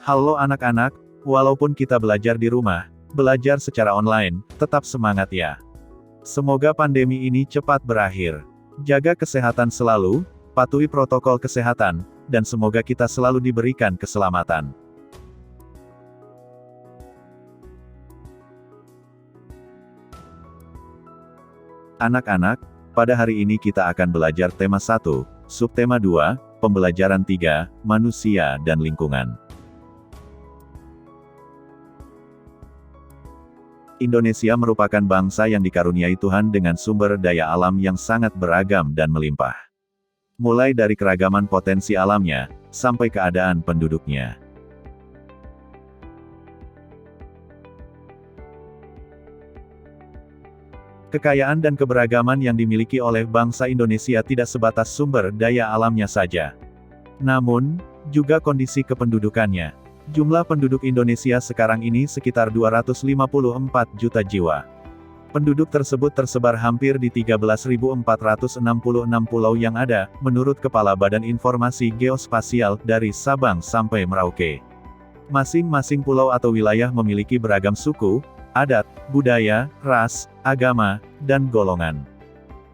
Halo anak-anak, walaupun kita belajar di rumah, belajar secara online, tetap semangat ya. Semoga pandemi ini cepat berakhir. Jaga kesehatan selalu, patuhi protokol kesehatan, dan semoga kita selalu diberikan keselamatan. Anak-anak, pada hari ini kita akan belajar tema 1, subtema 2, pembelajaran 3, manusia dan lingkungan. Indonesia merupakan bangsa yang dikaruniai Tuhan dengan sumber daya alam yang sangat beragam dan melimpah. Mulai dari keragaman potensi alamnya, sampai keadaan penduduknya. Kekayaan dan keberagaman yang dimiliki oleh bangsa Indonesia tidak sebatas sumber daya alamnya saja. Namun, juga kondisi kependudukannya. Jumlah penduduk Indonesia sekarang ini sekitar 254 juta jiwa. Penduduk tersebut tersebar hampir di 13.466 pulau yang ada, menurut Kepala Badan Informasi Geospasial dari Sabang sampai Merauke. Masing-masing pulau atau wilayah memiliki beragam suku, adat, budaya, ras, agama, dan golongan.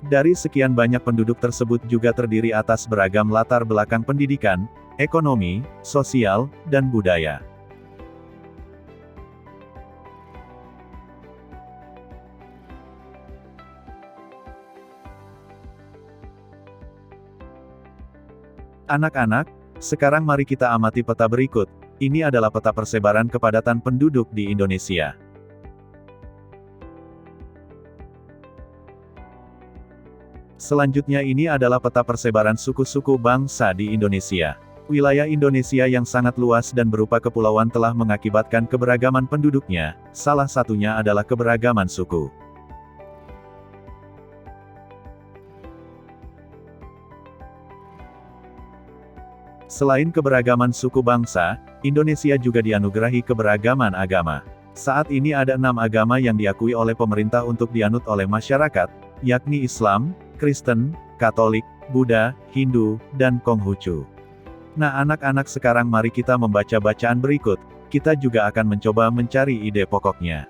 Dari sekian banyak penduduk tersebut juga terdiri atas beragam latar belakang pendidikan, ekonomi, sosial, dan budaya. Anak-anak, sekarang mari kita amati peta berikut. Ini adalah peta persebaran kepadatan penduduk di Indonesia. Selanjutnya ini adalah peta persebaran suku-suku bangsa di Indonesia. Wilayah Indonesia yang sangat luas dan berupa kepulauan telah mengakibatkan keberagaman penduduknya, salah satunya adalah keberagaman suku. Selain keberagaman suku bangsa, Indonesia juga dianugerahi keberagaman agama. Saat ini ada 6 agama yang diakui oleh pemerintah untuk dianut oleh masyarakat, yakni Islam, Kristen, Katolik, Buddha, Hindu, dan Konghucu. Nah anak-anak sekarang mari kita membaca bacaan berikut, kita juga akan mencoba mencari ide pokoknya.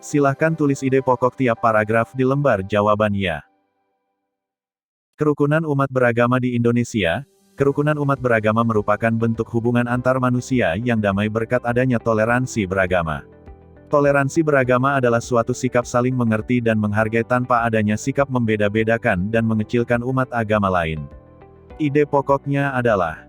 Silahkan tulis ide pokok tiap paragraf di lembar jawaban ya. Kerukunan umat beragama di Indonesia. Kerukunan umat beragama merupakan bentuk hubungan antar manusia yang damai berkat adanya toleransi beragama. Toleransi beragama adalah suatu sikap saling mengerti dan menghargai tanpa adanya sikap membeda-bedakan dan mengecilkan umat agama lain. Ide pokoknya adalah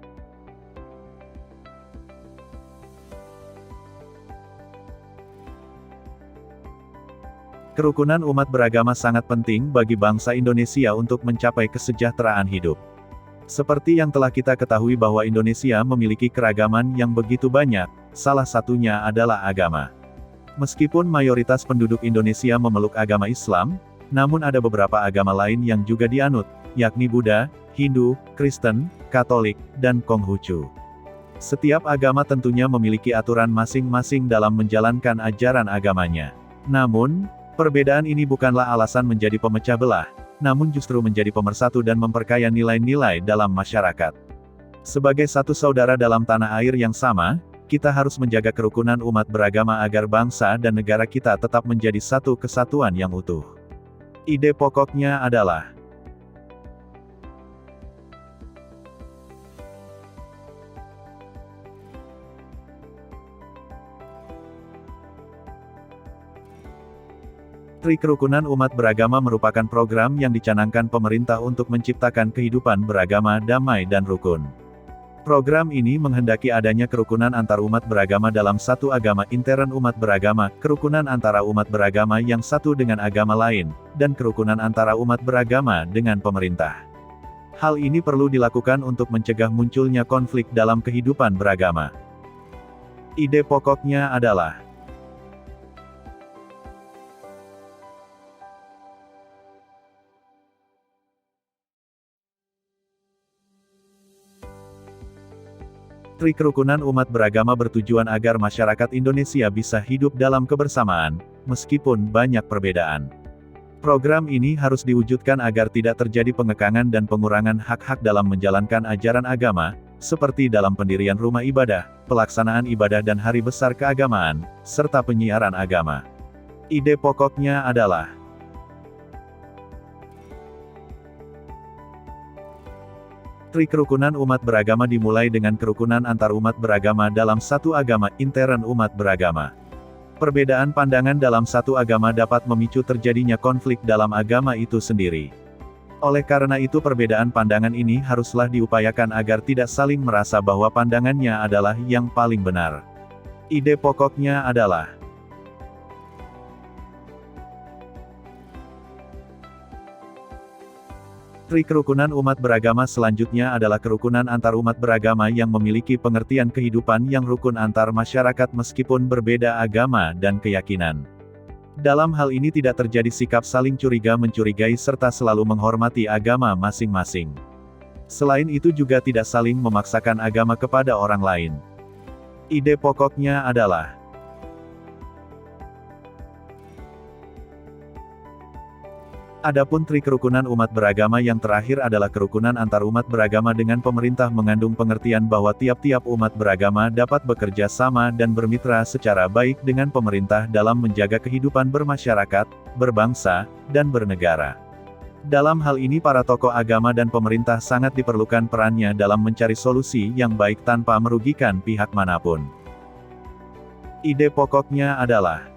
kerukunan umat beragama sangat penting bagi bangsa Indonesia untuk mencapai kesejahteraan hidup. Seperti yang telah kita ketahui bahwa Indonesia memiliki keragaman yang begitu banyak, salah satunya adalah agama. Meskipun mayoritas penduduk Indonesia memeluk agama Islam, namun ada beberapa agama lain yang juga dianut, yakni Buddha, Hindu, Kristen, Katolik, dan Konghucu. Setiap agama tentunya memiliki aturan masing-masing dalam menjalankan ajaran agamanya. Namun, perbedaan ini bukanlah alasan menjadi pemecah belah, namun justru menjadi pemersatu dan memperkaya nilai-nilai dalam masyarakat. Sebagai satu saudara dalam tanah air yang sama, kita harus menjaga kerukunan umat beragama agar bangsa dan negara kita tetap menjadi satu kesatuan yang utuh. Ide pokoknya adalah Tri Kerukunan Umat Beragama merupakan program yang dicanangkan pemerintah untuk menciptakan kehidupan beragama damai dan rukun. Program ini menghendaki adanya kerukunan antar umat beragama dalam satu agama, intern umat beragama, kerukunan antara umat beragama yang satu dengan agama lain, dan kerukunan antara umat beragama dengan pemerintah. Hal ini perlu dilakukan untuk mencegah munculnya konflik dalam kehidupan beragama. Ide pokoknya adalah Tri Kerukunan Umat Beragama bertujuan agar masyarakat Indonesia bisa hidup dalam kebersamaan, meskipun banyak perbedaan. Program ini harus diwujudkan agar tidak terjadi pengekangan dan pengurangan hak-hak dalam menjalankan ajaran agama, seperti dalam pendirian rumah ibadah, pelaksanaan ibadah dan hari besar keagamaan, serta penyiaran agama. Ide pokoknya adalah kerukunan umat beragama dimulai dengan kerukunan antar umat beragama dalam satu agama, intern umat beragama. Perbedaan pandangan dalam satu agama dapat memicu terjadinya konflik dalam agama itu sendiri. Oleh karena itu perbedaan pandangan ini haruslah diupayakan agar tidak saling merasa bahwa pandangannya adalah yang paling benar. Ide pokoknya adalah kerukunan umat beragama selanjutnya adalah kerukunan antar umat beragama yang memiliki pengertian kehidupan yang rukun antar masyarakat meskipun berbeda agama dan keyakinan. Dalam hal ini tidak terjadi sikap saling curiga-mencurigai serta selalu menghormati agama masing-masing. Selain itu juga tidak saling memaksakan agama kepada orang lain. Ide pokoknya adalah adapun kerukunan umat beragama yang terakhir adalah kerukunan antar umat beragama dengan pemerintah mengandung pengertian bahwa tiap-tiap umat beragama dapat bekerja sama dan bermitra secara baik dengan pemerintah dalam menjaga kehidupan bermasyarakat, berbangsa, dan bernegara. Dalam hal ini para tokoh agama dan pemerintah sangat diperlukan perannya dalam mencari solusi yang baik tanpa merugikan pihak manapun. Ide pokoknya adalah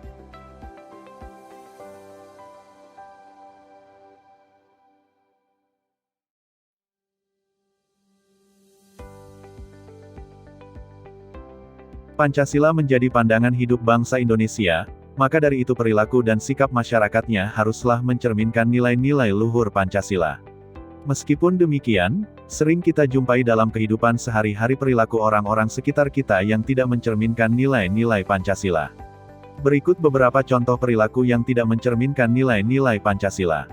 Pancasila menjadi pandangan hidup bangsa Indonesia, maka dari itu perilaku dan sikap masyarakatnya haruslah mencerminkan nilai-nilai luhur Pancasila. Meskipun demikian, sering kita jumpai dalam kehidupan sehari-hari perilaku orang-orang sekitar kita yang tidak mencerminkan nilai-nilai Pancasila. Berikut beberapa contoh perilaku yang tidak mencerminkan nilai-nilai Pancasila.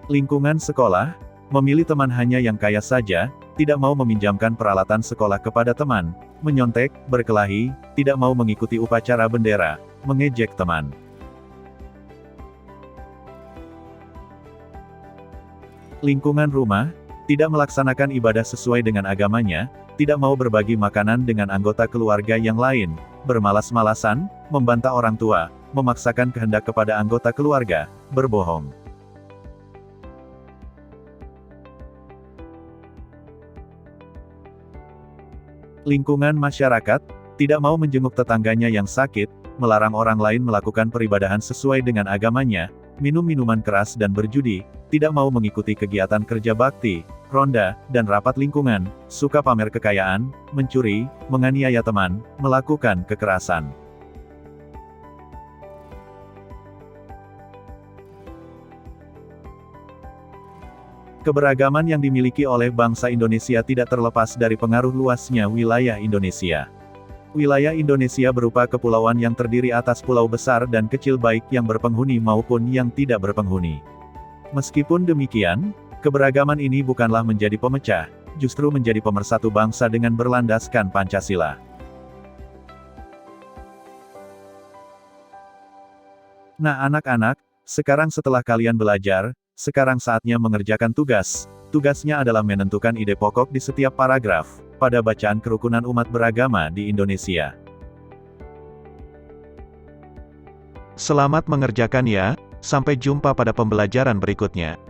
Lingkungan sekolah, memilih teman hanya yang kaya saja, tidak mau meminjamkan peralatan sekolah kepada teman, menyontek, berkelahi, tidak mau mengikuti upacara bendera, mengejek teman. Lingkungan rumah, tidak melaksanakan ibadah sesuai dengan agamanya, tidak mau berbagi makanan dengan anggota keluarga yang lain, bermalas-malasan, membantah orang tua, memaksakan kehendak kepada anggota keluarga, berbohong. Lingkungan masyarakat, tidak mau menjenguk tetangganya yang sakit, melarang orang lain melakukan peribadahan sesuai dengan agamanya, minum minuman keras dan berjudi, tidak mau mengikuti kegiatan kerja bakti, ronda, dan rapat lingkungan, suka pamer kekayaan, mencuri, menganiaya teman, melakukan kekerasan. Keberagaman yang dimiliki oleh bangsa Indonesia tidak terlepas dari pengaruh luasnya wilayah Indonesia. Wilayah Indonesia berupa kepulauan yang terdiri atas pulau besar dan kecil baik yang berpenghuni maupun yang tidak berpenghuni. Meskipun demikian, keberagaman ini bukanlah menjadi pemecah, justru menjadi pemersatu bangsa dengan berlandaskan Pancasila. Nah anak-anak, sekarang setelah kalian belajar, sekarang saatnya mengerjakan tugas. Tugasnya adalah menentukan ide pokok di setiap paragraf, pada bacaan kerukunan umat beragama di Indonesia. Selamat mengerjakan ya, sampai jumpa pada pembelajaran berikutnya.